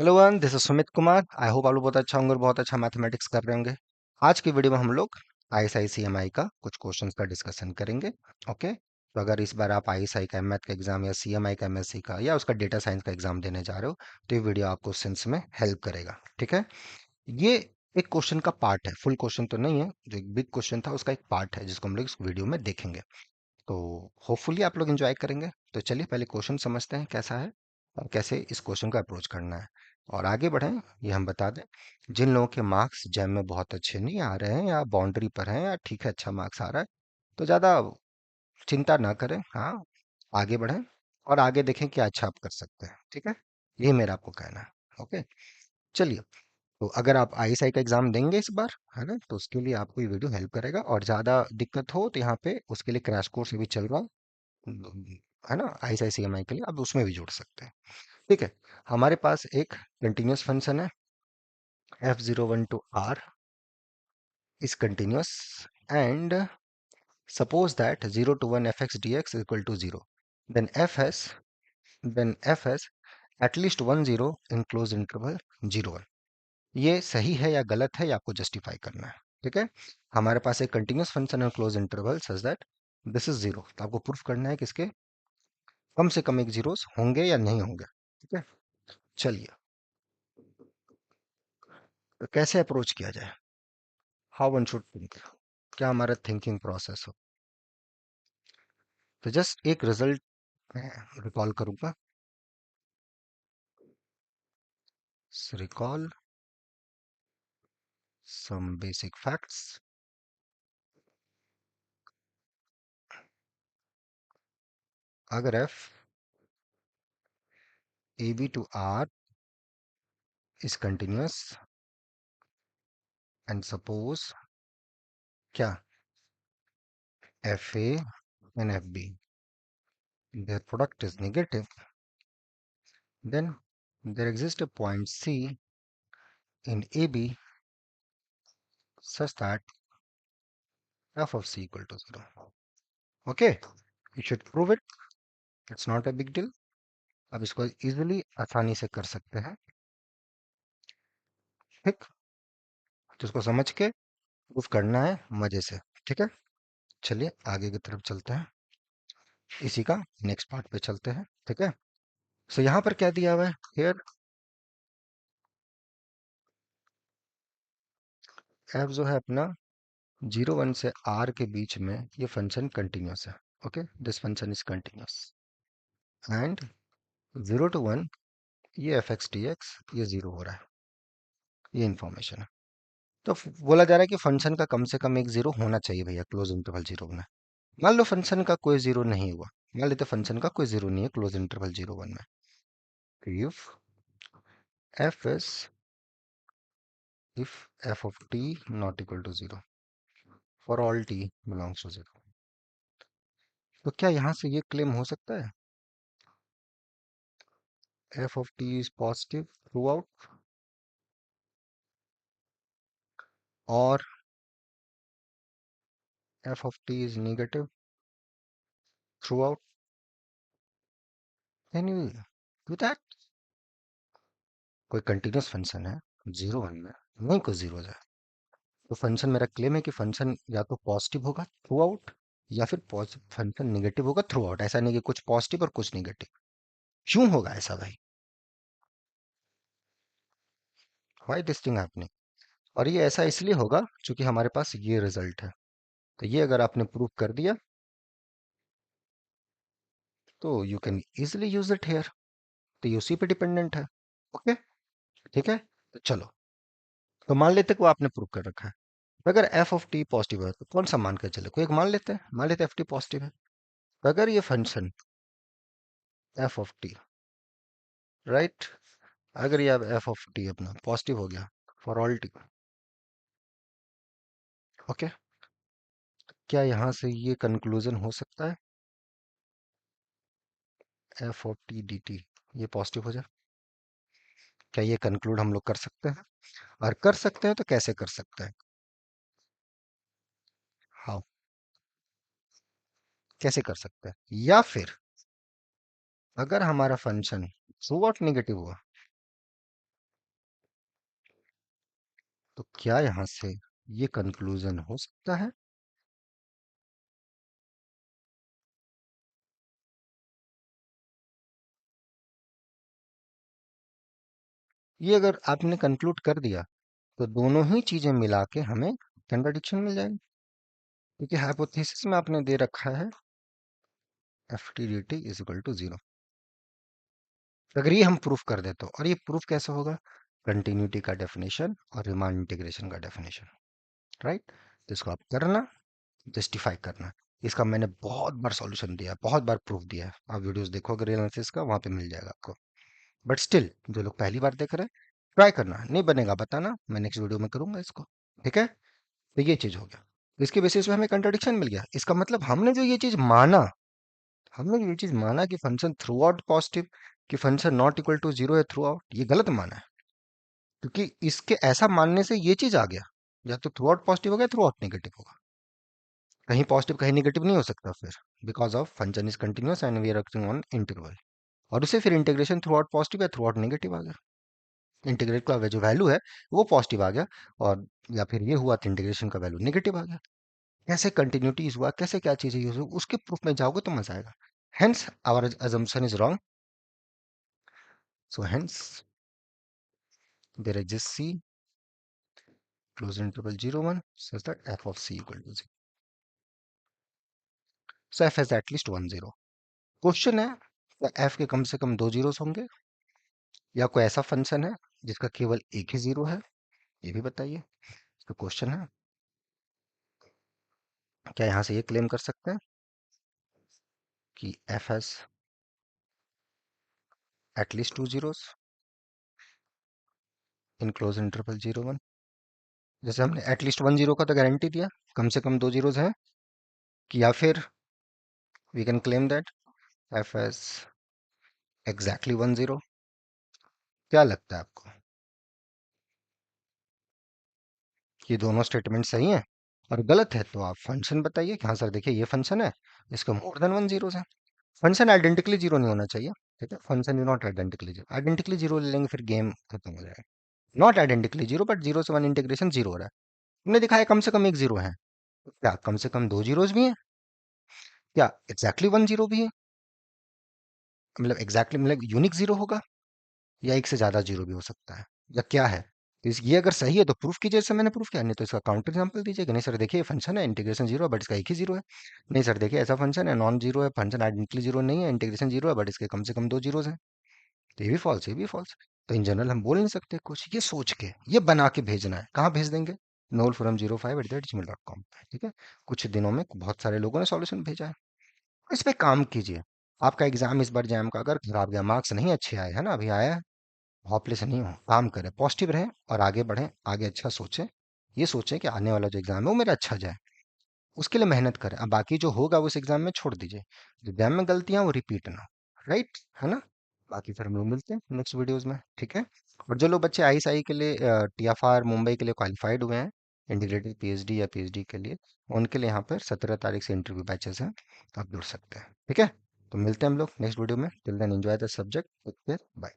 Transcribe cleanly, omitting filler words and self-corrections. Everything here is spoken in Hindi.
Hello one, this is Sumit Kumar. I hope आप लोग बहुत अच्छा होंगे और बहुत अच्छा मैथमेटिक्स कर रहे होंगे। आज की वीडियो में हम लोग आईएसआईसीएमआई का कुछ क्वेश्चंस का डिस्कशन करेंगे। ओके, तो अगर इस बार आप आईएसआई का मैथ का एग्जाम या सीएमआई का एमएससी का या उसका डेटा साइंस का एग्जाम देने जा रहे हो तो ये वीडियो आपको सेंस में हेल्प करेगा। ठीक है, ये एक क्वेश्चन का पार्ट है, फुल क्वेश्चन तो नहीं है। जो एक बिग क्वेश्चन था उसका एक पार्ट है जिसको हम लोग इस वीडियो में देखेंगे। तो होपफुली आप लोग एंजॉय करेंगे। तो चलिए पहले क्वेश्चन समझते हैं कैसा है और कैसे इस क्वेश्चन को अप्रोच करना है। और आगे बढ़ें, ये हम बता दें, जिन लोगों के मार्क्स जैम में बहुत अच्छे नहीं आ रहे हैं या बाउंड्री पर हैं या ठीक है अच्छा मार्क्स आ रहा है तो ज़्यादा चिंता ना करें। हाँ, आगे बढ़ें और आगे देखें क्या अच्छा आप कर सकते हैं। ठीक है, ये मेरा आपको कहना है। ओके, चलिए। तो अगर आप आईएसआई का एग्जाम देंगे इस बार, है ना, तो उसके लिए आपको ये वीडियो हेल्प करेगा। और ज़्यादा दिक्कत हो तो यहाँ पे उसके लिए क्रैश कोर्स भी चल रहा है ना, आईसीआईसीएमआई के लिए आप उसमें भी जुड़ सकते हैं। ठीक है, हमारे पास एक कंटिन्यूअस फंक्शन है f(0) to r is continuous, and suppose that 0 to 1 fx dx is equal to 0, then f has at least one zero in closed interval 0 1। ये सही है या गलत है, ये आपको जस्टिफाई करना है। ठीक है, हमारे पास एक कंटिन्यूअस फंक्शन है close interval such that this is zero, तो आपको प्रूफ करना है कि इसके कम से कम एक जीरोस होंगे या नहीं होंगे। ठीक है, चलिए, तो कैसे अप्रोच किया जाए, हाउ वन शुड थिंक, क्या हमारा थिंकिंग प्रोसेस हो। तो जस्ट एक रिजल्ट मैं रिकॉल करूंगा। Recall some basic facts. अगर F A B to R is continuous and suppose क्या F A and F B their product is negative, then there exists a point C in AB such that f of C equal to 0. Okay, you should prove it. It's not a big deal. अब इसको इजीली आसानी से कर सकते हैं। ठीक, तो इसको समझ के प्रूफ करना है मजे से। ठीक है, चलिए आगे की तरफ चलते हैं, इसी का नेक्स्ट पार्ट पे चलते हैं। ठीक है, सो यहाँ पर क्या दिया हुआ है, हियर f जो है अपना 0 1 से r के बीच में ये फंक्शन कंटिन्यूस है। Okay, this function is continuous and 0 to 1 ये एफ एक्स डी एक्स ये जीरो हो रहा है, ये इंफॉर्मेशन है। तो बोला जा रहा है कि फंक्शन का कम से कम एक जीरो होना चाहिए भैया क्लोज इंटरवल जीरो में। मान लो फंक्शन का कोई जीरो नहीं हुआ, मान लेते फंक्शन का कोई जीरो नहीं है क्लोज इंटरवल 0 1 में। If F is if F of T not equal to zero for all T belongs to zero, तो क्या यहाँ से ये क्लेम हो सकता है F of T is positive throughout और F of T is negative throughout? Can you do that? कोई कंटिन्यूअस फंक्शन है 0 1 में, नहीं कोई जीरो है, तो फंक्शन, मेरा क्लेम है कि फंक्शन या तो पॉजिटिव होगा थ्रू आउट या फिर फंक्शन नेगेटिव होगा थ्रू आउट। ऐसा नहीं कि कुछ पॉजिटिव और कुछ नेगेटिव। क्यों होगा ऐसा भाई, व्हाई दिस थिंग हैपनिंग? और ये ऐसा इसलिए होगा क्योंकि हमारे पास ये रिजल्ट है। तो ये अगर आपने प्रूव कर दिया तो you can easily use it here. तो ये उसी पे डिपेंडेंट है। ओके, ठीक है, तो चलो, तो मान लेते कि वो आपने प्रूव कर रखा है। तो अगर एफ ऑफ टी पॉजिटिव है तो कौन सा मान कर चले, कोई एक मान लेते हैं, मान लेते एफ टी पॉजिटिव है। तो अगर ये function F of T, right, अगर ये एफ ऑफ टी अपना पॉजिटिव हो गया फॉर ऑल टी, ओके, क्या यहाँ से ये कंक्लूजन हो सकता है F of T D T ये पॉजिटिव हो जाए? क्या ये कंक्लूड हम लोग कर सकते हैं? और कर सकते हैं तो कैसे कर सकते हैं, हाउ, कैसे कर सकते हैं? या फिर अगर हमारा फंक्शन थ्रू आउट नेगेटिव हुआ तो क्या यहाँ से ये कंक्लूजन हो सकता है? ये अगर आपने कंक्लूड कर दिया तो दोनों ही चीजें मिला के हमें कंट्राडिक्शन मिल जाएगी, क्योंकि हाइपोथेसिस में आपने दे रखा है F T D T is equal to zero. अगर ये हम प्रूफ कर दे तो, और ये प्रूफ कैसे होगा? कंटिन्यूटी का डेफिनेशन और रिमान इंटीग्रेशन का डेफिनेशन, राइट? तो इसको आप करना, जस्टिफाई करना। इसका मैंने बहुत बार सॉल्यूशन दिया है, बहुत बार प्रूफ दिया है। आप वीडियोस देखोगे रियल एनालिसिस का, वहां पे मिल जाएगा आपको। बट स्टिल जो लोग पहली बार देख रहे हैं, ट्राई करना, नहीं बनेगा बताना, मैं नेक्स्ट वीडियो में करूंगा इसको। ठीक है? तो ये चीज हो गया। इसके बेसिस पे हमें कंट्राडिक्शन मिल गया, इसका मतलब हमने जो ये चीज माना, हमने जो ये चीज माना कि फंक्शन थ्रू आउट पॉजिटिव, कि function not equal to zero है थ्रू आउट, ये गलत माना है। क्योंकि इसके ऐसा मानने से ये चीज आ गया, या तो थ्रू आउट पॉजिटिव होगा, थ्रू आउट नेगेटिव होगा। कहीं पॉजिटिव कहीं नेगेटिव नहीं हो सकता फिर, because of function is continuous and we are working on interval. और उसे फिर इंटीग्रेशन थ्रू आउट पॉजिटिव या थ्रू आउट नेगेटिव आ गया। इंटीग्रेट का जो वैल्यू है वो पॉजिटिव आ गया, और या फिर ये हुआ तो इंटीग्रेशन का वैल्यू नेगेटिव आ गया। कैसे कंटिन्यूटीज हुआ, कैसे क्या चीजें यूज हुई, उसके प्रूफ में जाओगे तो मजा आएगा। Hence our assumption is wrong. So hence there exists c close interval 0 1 such that f of c equal to 0. So f has at least one zero. Question है, क्या f के कम से कम दो जीरोस होंगे, या कोई ऐसा फंक्शन है जिसका केवल एक ही जीरो है? ये भी बताइए। तो क्वेश्चन है, क्या यहाँ से ये क्लेम कर सकते हैं कि f has at least two zeros in close interval 0 1? जैसे हमने एटलीस्ट वन जीरो का तो गारंटी दिया, कम से कम दो जीरोस हैं, कि या फिर we can claim that f has exactly one zero. क्या लगता है आपको, ये दोनों स्टेटमेंट सही हैं? और गलत है तो आप फंक्शन बताइए कि हाँ सर देखिए ये फंक्शन है, इसका मोर देन वन जीरोस है। फंक्शन आइडेंटिकली जीरो नहीं होना चाहिए। ठीक है? Function is not identically zero, identically zero ले लेंगे फिर गेम खत्म हो जाएगा। Not identically zero, but zero से वन इंटीग्रेशन जीरो हो रहा है। तुमने दिखाया कम से कम एक जीरो है, तो क्या कम से कम दो जीरोस भी हैं? क्या एग्जैक्टली वन जीरो भी है? मतलब एग्जैक्टली मतलब यूनिक जीरो होगा, या एक से ज्यादा जीरो भी हो सकता है, या क्या है? तो ये अगर सही है तो प्रूफ कीजिए, जैसे मैंने प्रूफ किया, नहीं तो इसका काउंटर एग्जांपल दीजिए कि नहीं सर देखिए ये फंक्शन है इंटीग्रेशन जीरो है बट इसका एक ही जीरो है। नहीं सर देखिए ऐसा फंक्शन है नॉन जीरो है, फंक्शन आइडेंटिकली जीरो नहीं है, इंटीग्रेशन जीरो है बट इसके कम से कम दो जीरोस हैं। तो ये भी फॉल्स, ये भी फॉल्स। तो इन जनरल हम बोल नहीं सकते कुछ, ये सोच के ये बना के भेजना है। कहाँ भेज देंगे? noel4m05@gmail.com। ठीक है? कुछ दिनों में बहुत सारे लोगों ने सॉल्यूशन भेजा है। इस पे काम कीजिए। आपका एग्जाम इस बार जैम का अगर खराब गया, मार्क्स नहीं अच्छे आए, है ना, अभी आया है, होपलेस नहीं हो, काम करें, पॉजिटिव रहें और आगे बढ़ें, आगे अच्छा सोचें। ये सोचें कि आने वाला जो एग्जाम है वो मेरा अच्छा जाए, उसके लिए मेहनत करें। अब बाकी जो होगा वो उस एग्जाम में छोड़ दीजिए, जो एग्जाम में गलतियां वो रिपीट ना, राइट है ना? बाकी फिर हम लोग मिलते हैं नेक्स्ट वीडियोस में, ठीक है? और जो लोग बच्चे आईएसआई के लिए टीएफआर मुंबई के लिए क्वालिफाइड हुए हैं, इंटीग्रेटेड पीएचडी या पीएचडी के लिए, उनके लिए यहाँ पर 17 तारीख से इंटरव्यू बैचेस हैं, आप जुड़ सकते हैं। ठीक है? तो मिलते हैं हम लोग नेक्स्ट वीडियो में। Till then enjoy the subject, take care, bye.